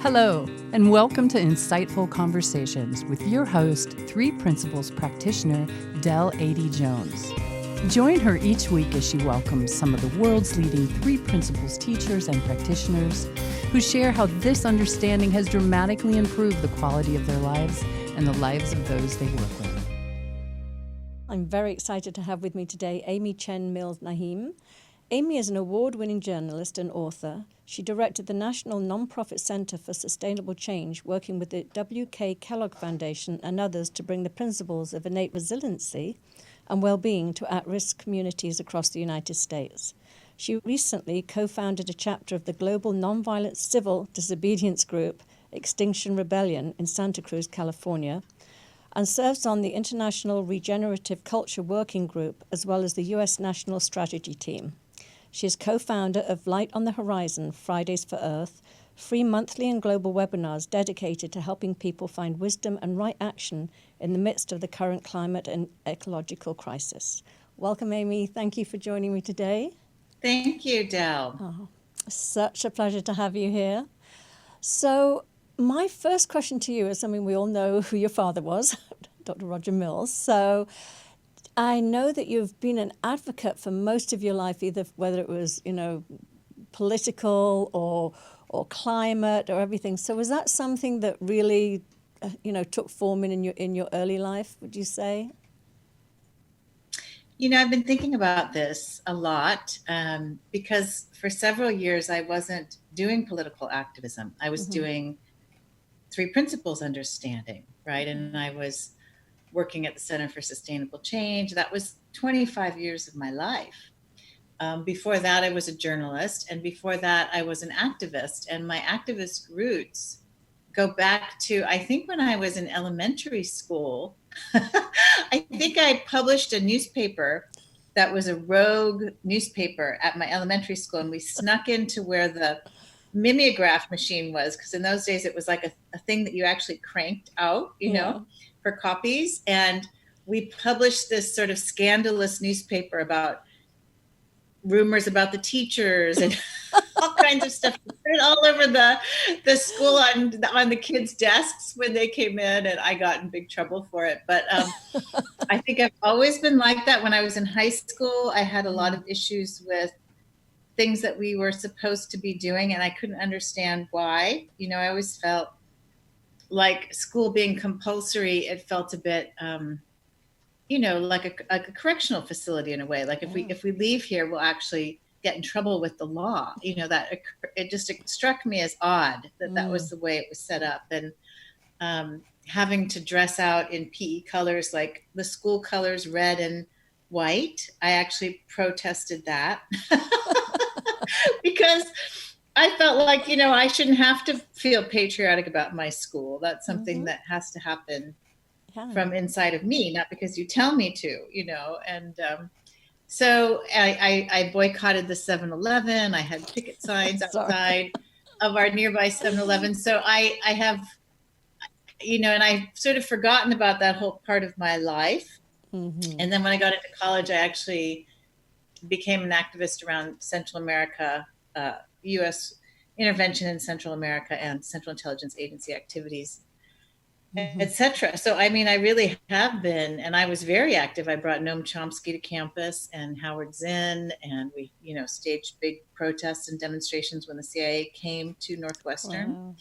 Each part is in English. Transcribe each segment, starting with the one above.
Hello, and welcome to Insightful Conversations with your host, Three Principles practitioner, Del Adey-Jones. Join her each week as she welcomes some of the world's leading Three Principles teachers and practitioners who share how this understanding has dramatically improved the quality of their lives and the lives of those they work with. I'm very excited to have with me today Amy Chen Mills-Naim. Amy is an award-winning journalist and author. She directed the National Nonprofit Center for Sustainable Change, working with the W.K. Kellogg Foundation and others to bring the principles of innate resiliency and well-being to at-risk communities across the United States. She recently co-founded a chapter of the global nonviolent civil disobedience group, Extinction Rebellion, in Santa Cruz, California, and serves on the International Regenerative Culture Working Group, as well as the U.S. National Strategy Team. She is co-founder of Light on the Horizon, Fridays for Earth, free monthly and global webinars dedicated to helping people find wisdom and right action in the midst of the current climate and ecological crisis. Welcome, Amy. Thank you for joining me today. Thank you, Del. Oh, such a pleasure to have you here. So my first question to you is, we all know who your father was, Dr. Roger Mills. So I know that you've been an advocate for most of your life, either whether it was, political or climate or everything. So was that something that really, took form in your early life, would you say? I've been thinking about this a lot because for several years I wasn't doing political activism. I was doing Three Principles understanding, right? And I was working at the Center for Sustainable Change. That was 25 years of my life. Before that, I was a journalist. And before that, I was an activist. And my activist roots go back to, I think, when I was in elementary school. I think I published a newspaper that was a rogue newspaper at my elementary school. And we snuck into where the mimeograph machine was, because in those days it was like a thing that you actually cranked out, for copies. And we published this sort of scandalous newspaper about rumors about the teachers and all kinds of stuff. We put it all over the school on the kids' desks when they came in, and I got in big trouble for it. But I think I've always been like that. When I was in high school, I had a lot of issues with things that we were supposed to be doing, and I couldn't understand why. I always felt like school being compulsory, it felt a bit, like a correctional facility in a way. Like if we leave here, we'll actually get in trouble with the law. That it just struck me as odd that was the way it was set up. And having to dress out in PE colors, like the school colors, red and white, I actually protested that because I felt like, I shouldn't have to feel patriotic about my school. That's something that has to happen from inside of me, not because you tell me to, And so I boycotted the 7-Eleven. I had picket signs outside of our nearby 7-Eleven. So I have, and I've sort of forgotten about that whole part of my life. And then when I got into college, I actually became an activist around Central America, U.S. intervention in Central America and Central Intelligence Agency activities, etc. So, I really have been, and I was very active. I brought Noam Chomsky to campus and Howard Zinn, and we, staged big protests and demonstrations when the CIA came to Northwestern,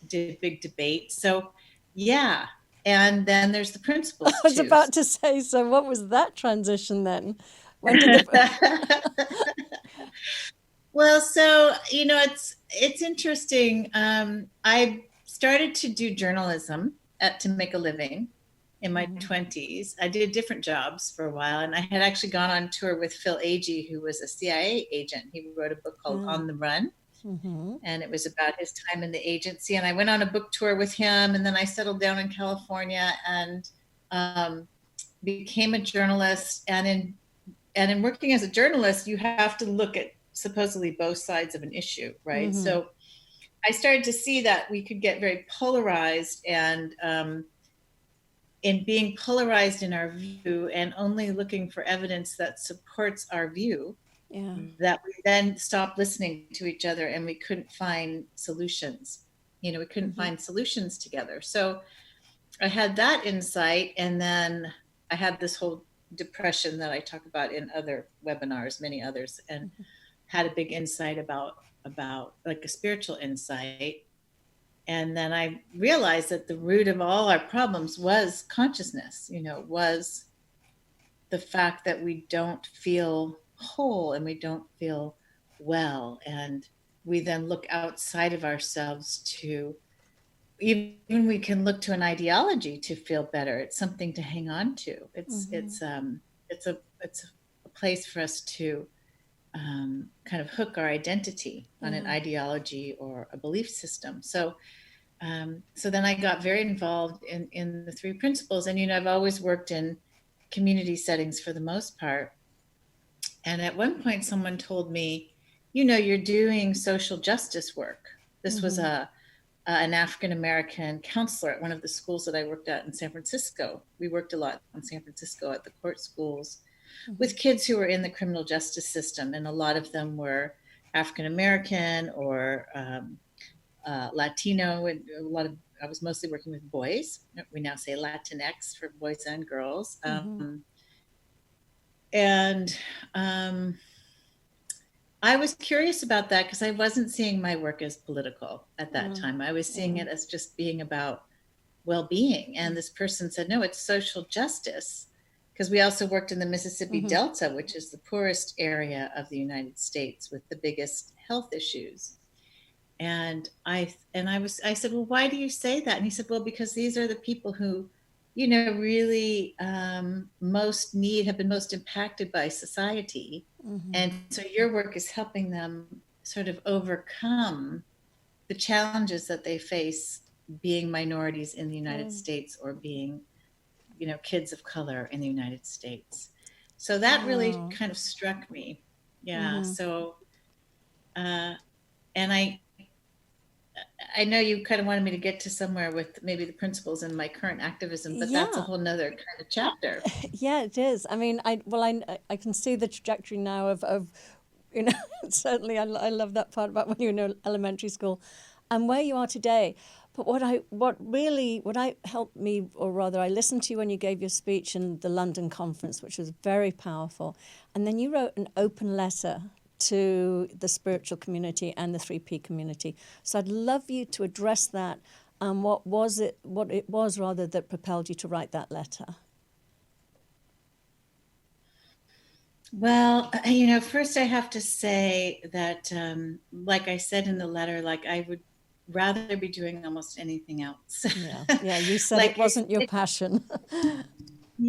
did big debates. So, yeah. And then there's the principles. I was about to say, so what was that transition then? When did Well, so, it's interesting. I started to do journalism to make a living in my 20s. I did different jobs for a while, and I had actually gone on tour with Phil Agee, who was a CIA agent. He wrote a book called On the Run, and it was about his time in the agency. And I went on a book tour with him, and then I settled down in California and became a journalist. And in working as a journalist, you have to look at supposedly both sides of an issue, right? So I started to see that we could get very polarized, and in being polarized in our view and only looking for evidence that supports our view, Yeah. that we then stopped listening to each other and we couldn't find solutions. We couldn't find solutions together. So I had that insight, and then I had this whole depression that I talk about in other webinars, many others, and had a big insight about like a spiritual insight. And then I realized that the root of all our problems was consciousness, was the fact that we don't feel whole and we don't feel well. And we then look outside of ourselves to, even we can look to an ideology to feel better. It's something to hang on to. It's a place for us to kind of hook our identity on an ideology or a belief system. So then I got very involved in the three principles. And, I've always worked in community settings for the most part. And at one point someone told me, you're doing social justice work. This was an African-American counselor at one of the schools that I worked at in San Francisco. We worked a lot in San Francisco at the court schools with kids who were in the criminal justice system. And a lot of them were African-American or Latino. And I was mostly working with boys. We now say Latinx for boys and girls. I was curious about that because I wasn't seeing my work as political at that time. I was seeing it as just being about well-being. And this person said, no, it's social justice. Because we also worked in the Mississippi Delta, which is the poorest area of the United States with the biggest health issues. And I said, well, why do you say that? And he said, well, because these are the people who, really have been most impacted by society. And so your work is helping them sort of overcome the challenges that they face being minorities in the United States or being, kids of color in the United States. So that really kind of struck me. Yeah. So, and I know you kind of wanted me to get to somewhere with maybe the principles in my current activism, but that's a whole nother kind of chapter. Yeah, it is. I mean, I can see the trajectory now of certainly I love that part about when you were in elementary school and where you are today. But what helped me, or rather I listened to you when you gave your speech in the London conference, which was very powerful. And then you wrote an open letter to the spiritual community and the 3P community. So I'd love you to address that. What it was that propelled you to write that letter? Well, first I have to say that, like I said in the letter, like I would rather be doing almost anything else. Yeah. You said it wasn't your passion.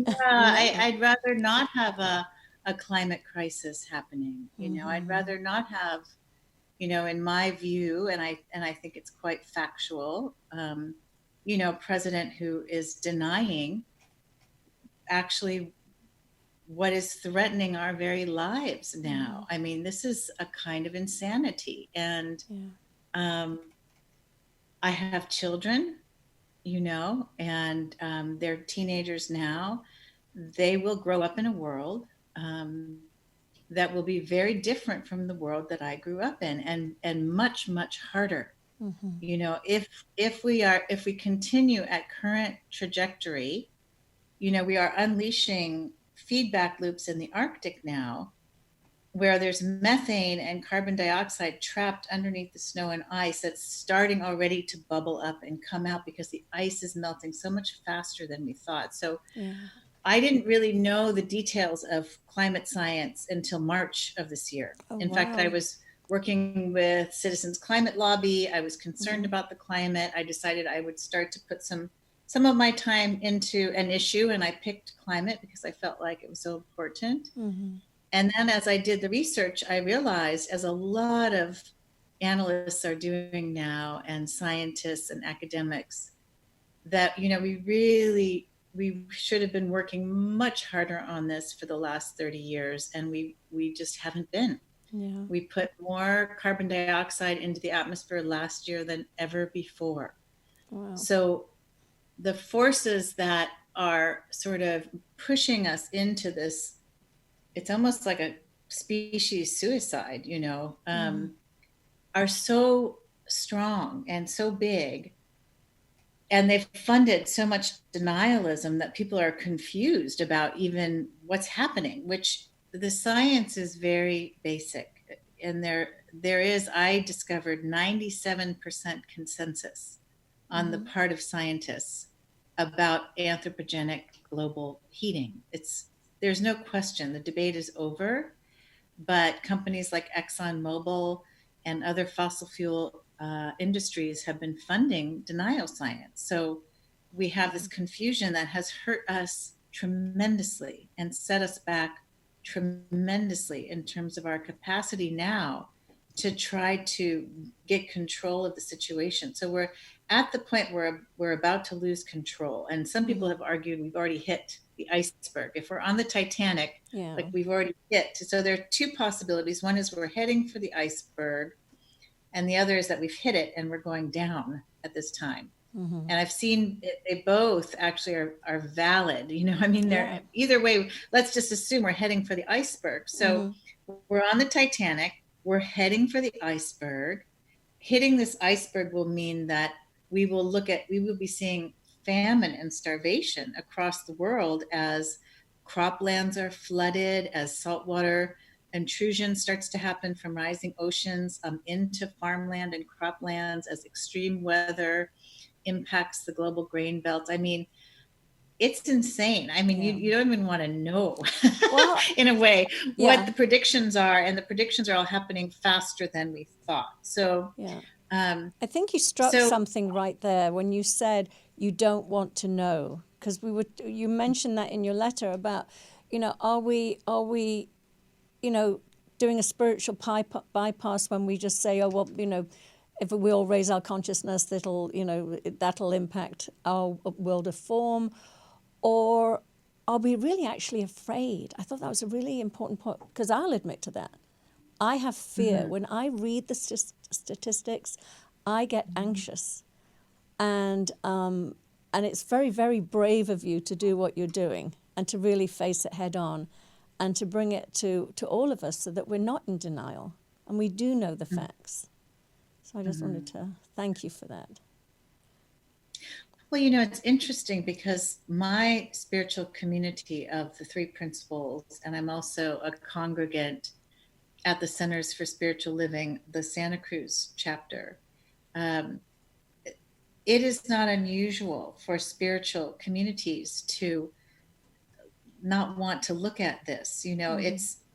I'd rather not have a climate crisis happening. I'd rather not have, in my view, and I think it's quite factual, president who is denying actually what is threatening our very lives now. I mean, this is a kind of insanity. And I have children, and they're teenagers now. They will grow up in a world that will be very different from the world that I grew up in, and much, much harder. If we continue at current trajectory, we are unleashing feedback loops in the Arctic now, where there's methane and carbon dioxide trapped underneath the snow and ice that's starting already to bubble up and come out because the ice is melting so much faster than we thought. So I didn't really know the details of climate science until March of this year. In fact, I was working with Citizens Climate Lobby. I was concerned about the climate. I decided I would start to put some of my time into an issue, and I picked climate because I felt like it was so important. And then as I did the research, I realized, as a lot of analysts are doing now, and scientists and academics, that, we should have been working much harder on this for the last 30 years, and we just haven't been. We put more carbon dioxide into the atmosphere last year than ever before. So the forces that are sort of pushing us into this, it's almost like a species suicide, are so strong and so big. And they've funded so much denialism that people are confused about even what's happening, which the science is very basic. And I discovered 97% consensus on the part of scientists about anthropogenic global heating. There's no question. The debate is over, but companies like ExxonMobil and other fossil fuel industries have been funding denial science. So we have this confusion that has hurt us tremendously and set us back tremendously in terms of our capacity now to try to get control of the situation. So we're at the point where we're about to lose control. And some people have argued we've already hit the iceberg. If we're on the Titanic, like we've already hit. So there are two possibilities. One is we're heading for the iceberg, and the other is that we've hit it and we're going down at this time. And I've seen they both actually are valid. They're either way. Let's just assume we're heading for the iceberg. So we're on the Titanic. We're heading for the iceberg. Hitting this iceberg will mean that we will be seeing famine and starvation across the world as croplands are flooded, as saltwater intrusion starts to happen from rising oceans into farmland and croplands, as extreme weather impacts the global grain belt. It's insane. You don't even want to know, in a way, what the predictions are, and the predictions are all happening faster than we thought. So, I think you struck something right there when you said you don't want to know, because you mentioned that in your letter about, are we, doing a spiritual bypass when we just say, if we all raise our consciousness, that'll impact our world of form, or are we really actually afraid? I thought that was a really important point, because I'll admit to that. I have fear. When I read the statistics, I get anxious. And it's very, very brave of you to do what you're doing and to really face it head on and to bring it to all of us so that we're not in denial and we do know the facts. So I just wanted to thank you for that. Well, it's interesting because my spiritual community of the Three Principles, and I'm also a congregant at the Centers for Spiritual Living, the Santa Cruz chapter. It is not unusual for spiritual communities to not want to look at this.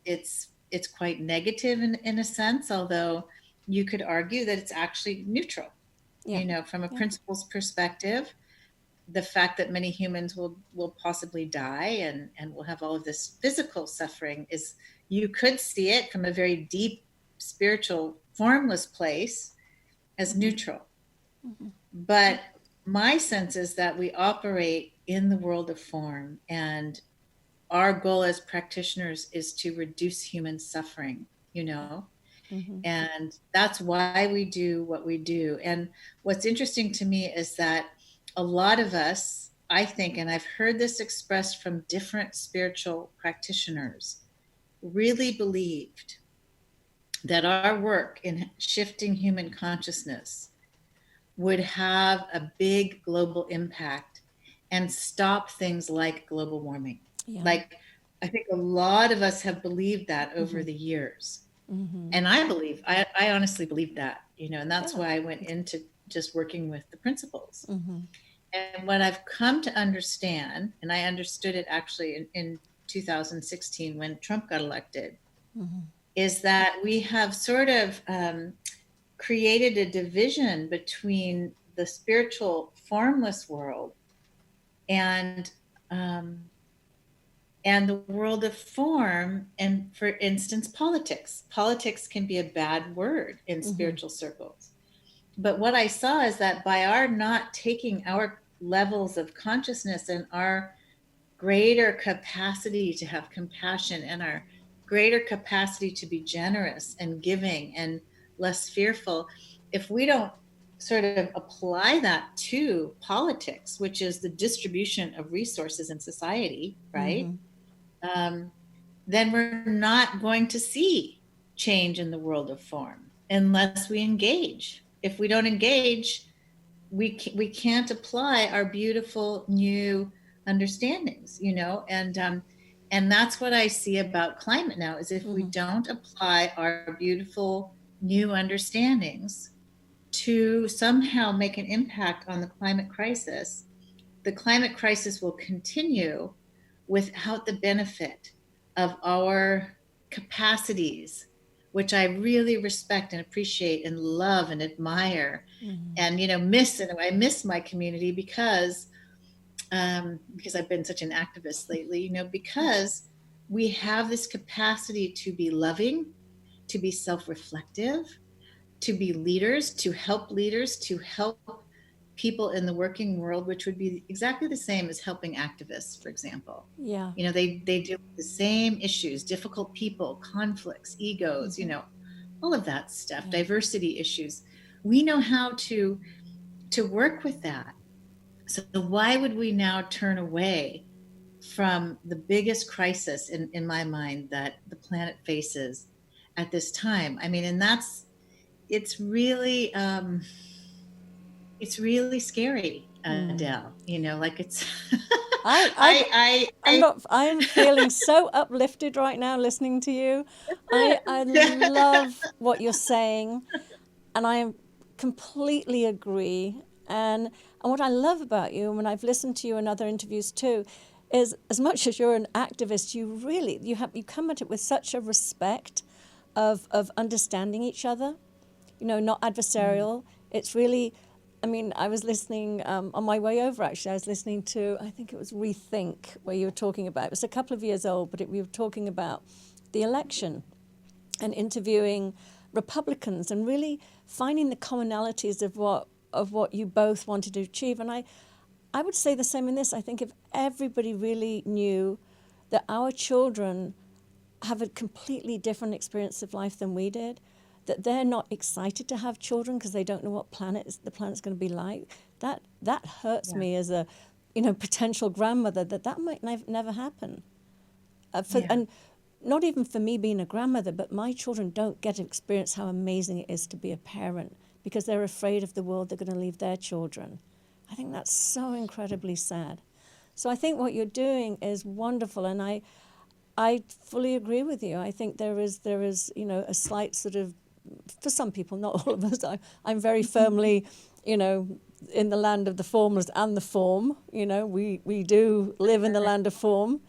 It's quite negative in a sense, although you could argue that it's actually neutral. From a principles perspective, the fact that many humans will possibly die and will have all of this physical suffering is, you could see it from a very deep spiritual formless place as neutral. But my sense is that we operate in the world of form, and our goal as practitioners is to reduce human suffering, and that's why we do what we do. And what's interesting to me is that a lot of us, I think, and I've heard this expressed from different spiritual practitioners, really believed that our work in shifting human consciousness would have a big global impact and stop things like global warming. Like, I think a lot of us have believed that over the years. And I honestly believe that, and that's why I went into just working with the principles. And what I've come to understand, and I understood it actually in 2016 when Trump got elected, is that we have sort of created a division between the spiritual formless world and the world of form. And for instance, politics. Politics can be a bad word in spiritual circles. But what I saw is that by our not taking our levels of consciousness and our greater capacity to have compassion and our greater capacity to be generous and giving and less fearful, if we don't sort of apply that to politics, which is the distribution of resources in society, right? then we're not going to see change in the world of form unless we engage. If we don't engage, we can't apply our beautiful new understandings, and that's what I see about climate now, is if we don't apply our beautiful new understandings to somehow make an impact on the climate crisis will continue without the benefit of our capacities, which I really respect and appreciate and love and admire, and I miss my community because I've been such an activist lately, because we have this capacity to be loving, to be self-reflective, to be leaders, to help people in the working world, which would be exactly the same as helping activists, for example. Yeah. They deal with the same issues, difficult people, conflicts, egos, all of that stuff, diversity issues. We know how to work with that. So why would we now turn away from the biggest crisis in my mind that the planet faces at this time? I mean, and it's really scary, Adele, it's I'm feeling so uplifted right now listening to you. I love what you're saying, and I completely agree. And what I love about you, and when I've listened to you in other interviews too, is as much as you're an activist, you come at it with such a respect of understanding each other, not adversarial. It's really, I mean, I was listening on my way over, actually. I was listening to, I think it was Rethink, where you were talking about, it was a couple of years old, but we were talking about the election and interviewing Republicans and really finding the commonalities of what you both wanted to achieve. And I would say the same in this. I think if everybody really knew that our children have a completely different experience of life than we did, that they're not excited to have children because they don't know what the planet's going to be like, that hurts me as a potential grandmother, that might never happen. And not even for me being a grandmother, but my children don't get to experience how amazing it is to be a parent because they're afraid of the world they're going to leave their children. I think that's so incredibly sad. So I think what you're doing is wonderful, and I fully agree with you. I think there is a slight sort of, for some people, not all of us, I'm very firmly, in the land of the formless and the form. We do live in the land of form.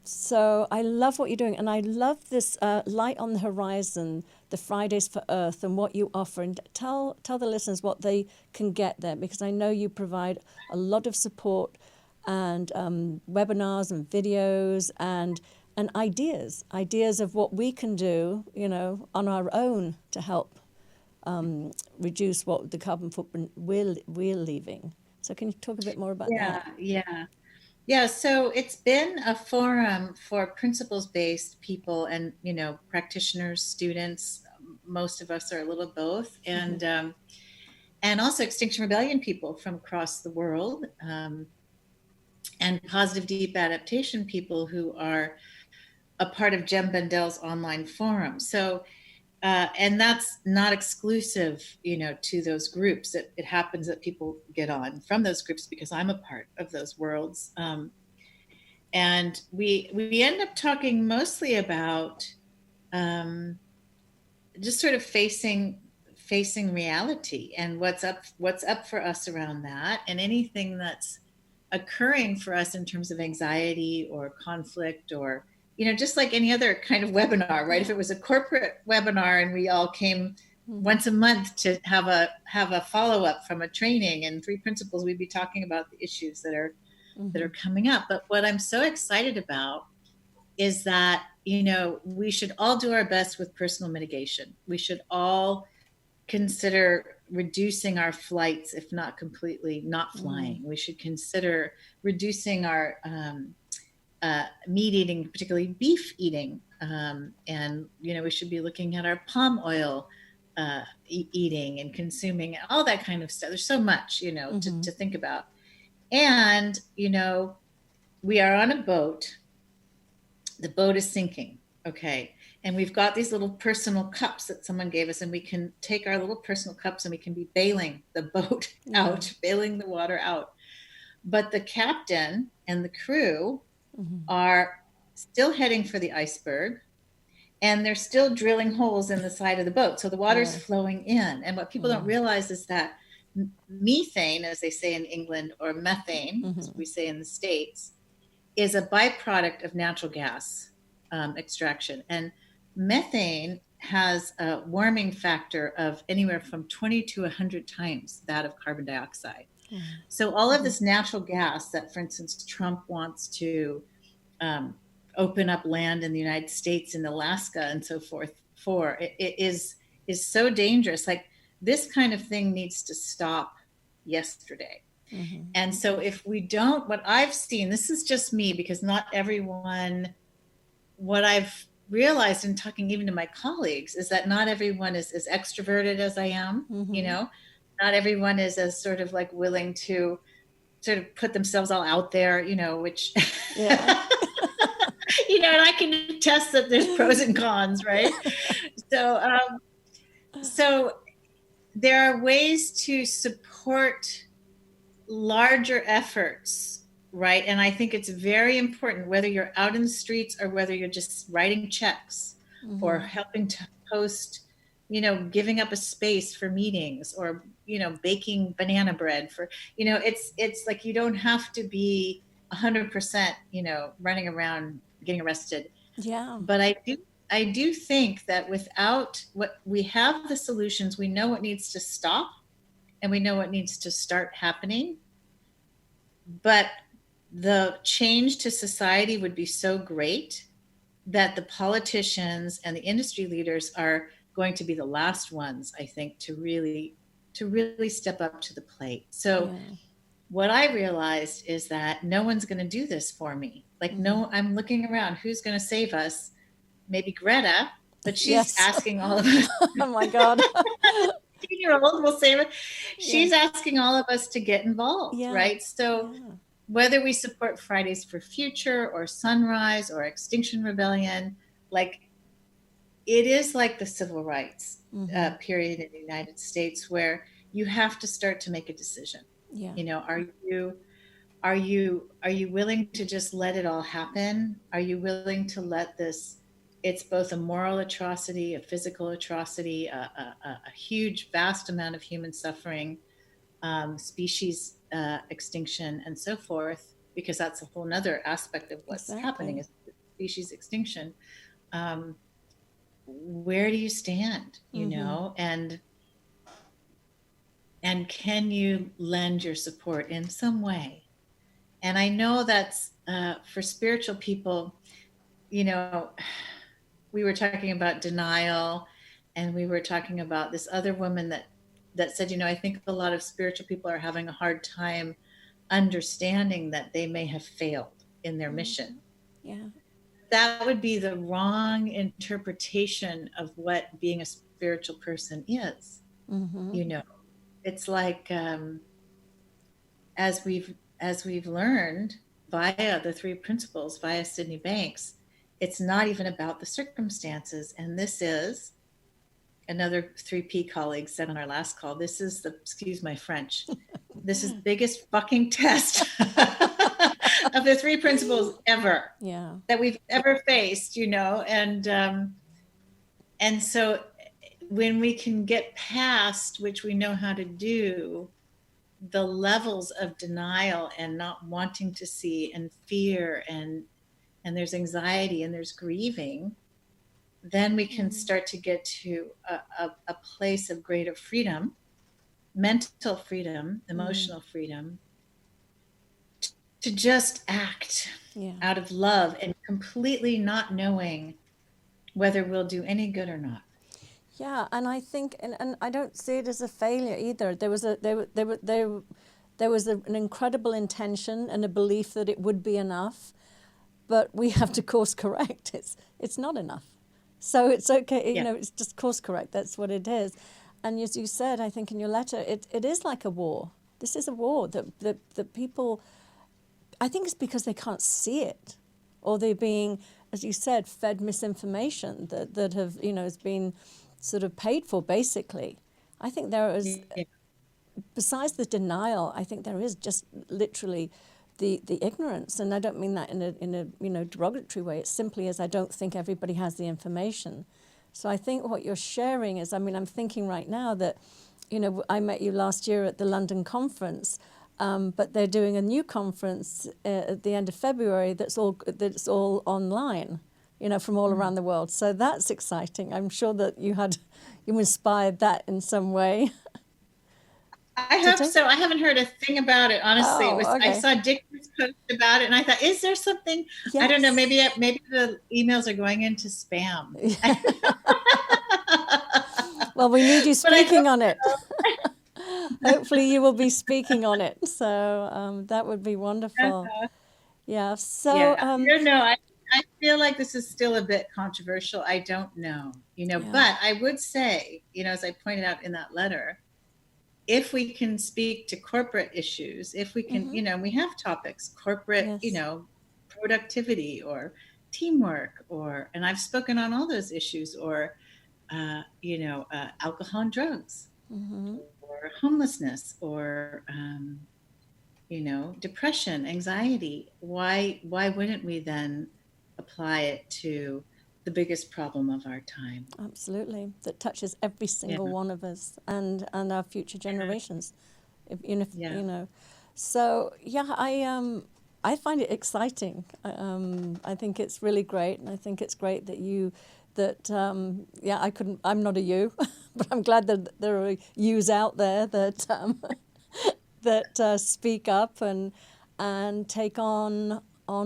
So I love what you're doing, and I love this Light on the Horizon, the Fridays for Earth, and what you offer. And tell the listeners what they can get there, because I know you provide a lot of support and webinars and videos and ideas of what we can do, on our own to help reduce what the carbon footprint we're leaving. So can you talk a bit more about that? Yeah, so it's been a forum for principles-based people and, practitioners, students. Most of us are a little both, and also Extinction Rebellion people from across the world, and positive deep adaptation people who are a part of Jem Bendel's online forum. So, and that's not exclusive, to those groups. It happens that people get on from those groups because I'm a part of those worlds. And we end up talking mostly about just sort of facing reality and what's up for us around that, and anything that's occurring for us in terms of anxiety or conflict, or just like any other kind of webinar, right? If it was a corporate webinar and we all came once a month to have a follow-up from a training and 3 principles, we'd be talking about the issues that are coming up. But what I'm so excited about is that, we should all do our best with personal mitigation. We should all consider reducing our flights, if not completely not flying. We should consider reducing our meat eating, particularly beef eating. And, we should be looking at our palm oil eating and consuming, all that kind of stuff. There's so much, to think about. And, we are on a boat the boat is sinking. Okay. And we've got these little personal cups that someone gave us, and we can take our little personal cups and we can be bailing the boat out, bailing the water out. But the captain and the crew are still heading for the iceberg, and they're still drilling holes in the side of the boat. So the water's flowing in. And what people don't realize is that methane, as they say in England, or methane, as we say in the States, is a byproduct of natural gas extraction. And methane has a warming factor of anywhere from 20 to 100 times that of carbon dioxide. So all of this natural gas that, for instance, Trump wants to open up land in the United States and Alaska and so forth for, it is so dangerous. Like, this kind of thing needs to stop yesterday. And so if we don't, what I've seen, this is just me, because not everyone, what I've realized in talking even to my colleagues is that not everyone is as extroverted as I am, you know, not everyone is as sort of like willing to sort of put themselves all out there, you know, which, you know, and I can attest that there's pros and cons, right? So there are ways to support larger efforts, right? And I think it's very important, whether you're out in the streets or whether you're just writing checks or helping to host, you know, giving up a space for meetings, or, you know, baking banana bread for, you know, it's like, you don't have to be 100%, you know, running around getting arrested. But I do think that without what we have, the solutions, we know what needs to stop and we know what needs to start happening. But the change to society would be so great that the politicians and the industry leaders are going to be the last ones, I think, to really step up to the plate. So what I realized is that no one's going to do this for me. Like, no, I'm looking around. Who's going to save us? Maybe Greta, but she's asking all of us. Oh my God. 15-year-old will save it. She's asking all of us to get involved, right? So whether we support Fridays for Future or Sunrise or Extinction Rebellion, like, it is like the civil rights period in the United States, where you have to start to make a decision. You know, are you willing to just let it all happen? Are you willing to let this, it's both a moral atrocity, a physical atrocity, a huge, vast amount of human suffering, species extinction, and so forth, because that's a whole nother aspect of what's happening is species extinction. Where do you stand, you know, and can you lend your support in some way? And I know that's for spiritual people, you know, we were talking about denial, and we were talking about this other woman that said, you know, I think a lot of spiritual people are having a hard time understanding that they may have failed in their mission. That would be the wrong interpretation of what being a spiritual person is. You know, it's like, as we've learned via the three principles, via Sydney Banks, it's not even about the circumstances. And this is, another 3P colleague said on our last call, this is the, excuse my French, this is the biggest fucking test of the three principles ever that we've ever faced, you know. And so when we can get past, which we know how to do, the levels of denial and not wanting to see, and fear, and there's anxiety, and there's grieving, then we can start to get to a place of greater freedom, mental freedom, emotional freedom, to just act out of love, and completely not knowing whether we'll do any good or not. And I think, and I don't see it as a failure either. There was an incredible intention and a belief that it would be enough, but we have to course correct. It's not enough. So it's okay, you know, it's just course correct. That's what it is. And as you said, I think in your letter, it is like a war. This is a war that people, I think it's because they can't see it, or they're being as you said, fed misinformation that have, has been sort of paid for, basically. I think there is, besides the denial, I think there is just literally the ignorance. And I don't mean that in a derogatory way. It's simply as I don't think everybody has the information. So I think what you're sharing is, I'm thinking right now that, I met you last year at the London conference, but they're doing a new conference at the end of February that's all online, from all around the world. So that's exciting. I'm sure that you inspired that in some way. I hope so. I haven't heard a thing about it, honestly. Okay. I saw Dick's post about it, and I thought, is there something? Yes. I don't know. Maybe the emails are going into spam. Well, we need you speaking on it. Hopefully you will be speaking on it. So that would be wonderful. Yeah. So I feel like this is still a bit controversial. I don't know, but I would say, as I pointed out in that letter, if we can speak to corporate issues, if we can, we have topics, corporate, productivity or teamwork, and I've spoken on all those issues, or, alcohol and drugs, or homelessness, or, depression, anxiety. Why wouldn't we then apply it to the biggest problem of our time? Absolutely. That touches every single one of us and our future generations. So I find it exciting. I think it's really great, and I think it's great that I'm not a you, but I'm glad that there are yous out there that that speak up and take on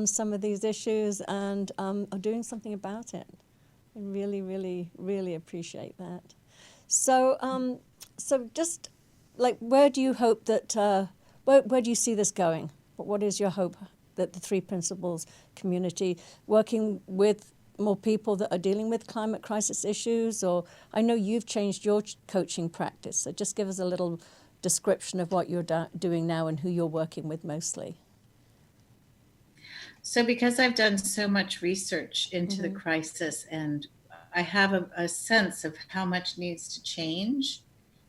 some of these issues and are doing something about it. I really, really, really appreciate that. So, so just like, where do you hope that, where do you see this going? What is your hope that the Three Principles community, working with more people that are dealing with climate crisis issues, or I know you've changed your coaching practice, so just give us a little description of what you're doing now and who you're working with mostly. So because I've done so much research into the crisis, and I have a sense of how much needs to change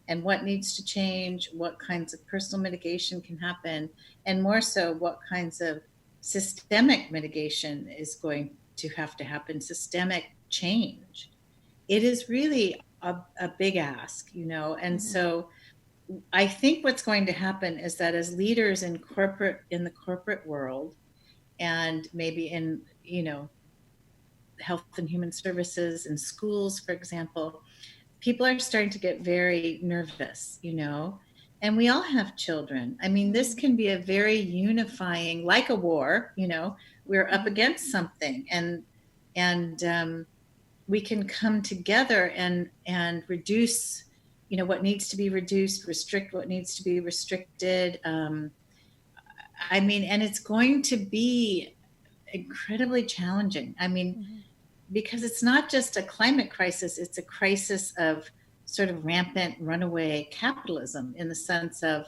and what needs to change, what kinds of personal mitigation can happen, and more so what kinds of systemic mitigation is going to have to happen, systemic change. It is really a big ask, and so I think what's going to happen is that as leaders in the corporate world, and maybe in, health and human services and schools, for example, people are starting to get very nervous, and we all have children. This can be a very unifying, like a war, we're up against something, and we can come together and reduce, what needs to be reduced, restrict what needs to be restricted. And it's going to be incredibly challenging. Because it's not just a climate crisis, it's a crisis of sort of rampant runaway capitalism, in the sense of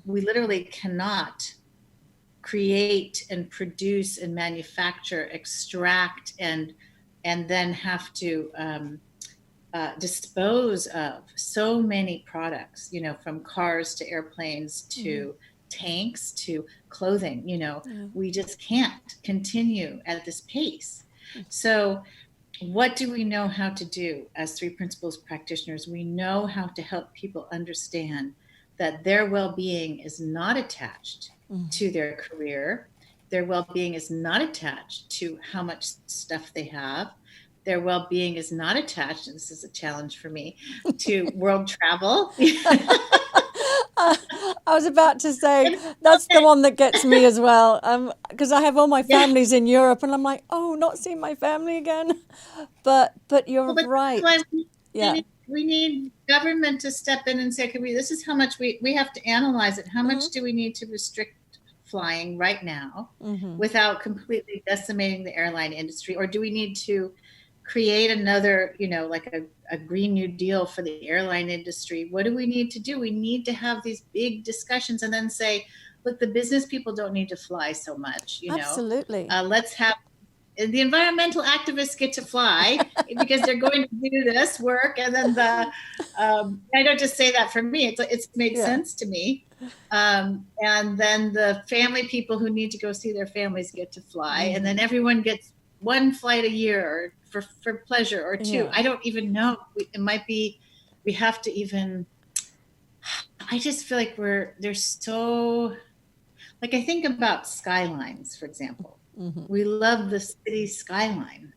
we literally cannot create and produce and manufacture, extract, and then have to dispose of so many products, from cars to airplanes to tanks to clothing. We just can't continue at this pace. So what do we know how to do as Three Principles practitioners? We know how to help people understand that their well-being is not attached to their career. Their well-being is not attached to how much stuff they have. Their well-being is not attached, and this is a challenge for me, to world travel. I was about to say, that's the one that gets me as well, because I have all my families in Europe, and I'm like, oh, not seeing my family again. But you're right. We need government to step in and say, okay, this is how much we have to analyze it. How much do we need to restrict flying right now without completely decimating the airline industry? Or do we need to create another, like a Green New Deal for the airline industry? What do we need to do? We need to have these big discussions and then say, look, the business people don't need to fly so much, Absolutely. Let's have the environmental activists get to fly because they're going to do this work. And then I don't just say that for me, it's made sense to me. And then the family people who need to go see their families get to fly. And then everyone gets one flight a year for pleasure or two. I don't even know. It might be, we have to even, I just feel like there's so, like I think about skylines, for example. We love the city skyline.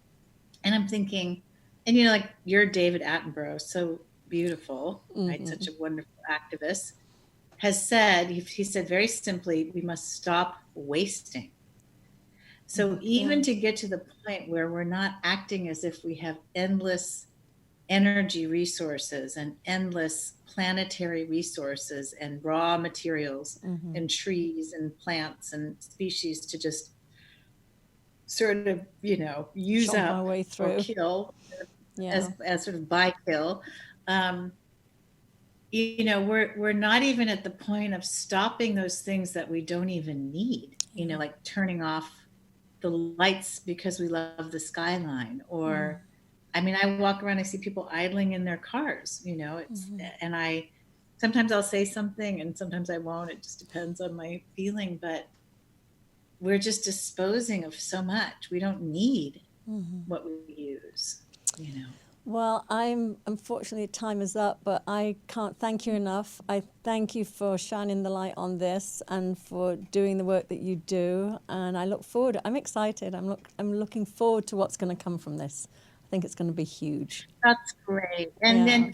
And I'm thinking, and like you're David Attenborough, so beautiful, right? Such a wonderful activist, has said, he said very simply, we must stop wasting. So even to get to the point where we're not acting as if we have endless energy resources and endless planetary resources and raw materials and trees and plants and species to just sort of, use Chomp up our way through. or kill as sort of by kill. We're not even at the point of stopping those things that we don't even need, like turning off the lights because we love the skyline, or I mean, I walk around, I see people idling in their cars, and sometimes I'll say something and sometimes I won't. It just depends on my feeling, but we're just disposing of so much. We don't need what we use, Well, unfortunately, time is up, but I can't thank you enough. I thank you for shining the light on this and for doing the work that you do. And I look forward. I'm excited. I'm looking forward to what's going to come from this. I think it's going to be huge. That's great. And then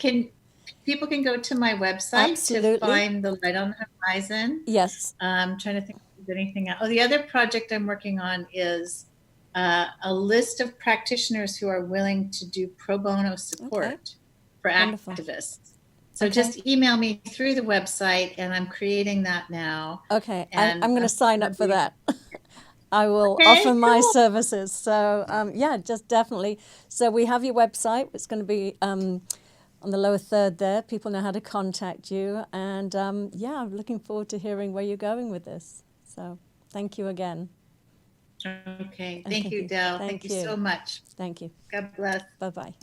people can go to my website to find the light on the horizon. Yes. I'm trying to think if there's anything else. Oh, the other project I'm working on is a list of practitioners who are willing to do pro bono support for activists. So just email me through the website, and I'm creating that now. Okay, and I'm going to sign up for that. I will offer my services. So just definitely. So we have your website. It's going to be on the lower third there. People know how to contact you. And I'm looking forward to hearing where you're going with this. So thank you again. Okay. Thank you, Del. Thank you so much. Thank you. God bless. Bye-bye.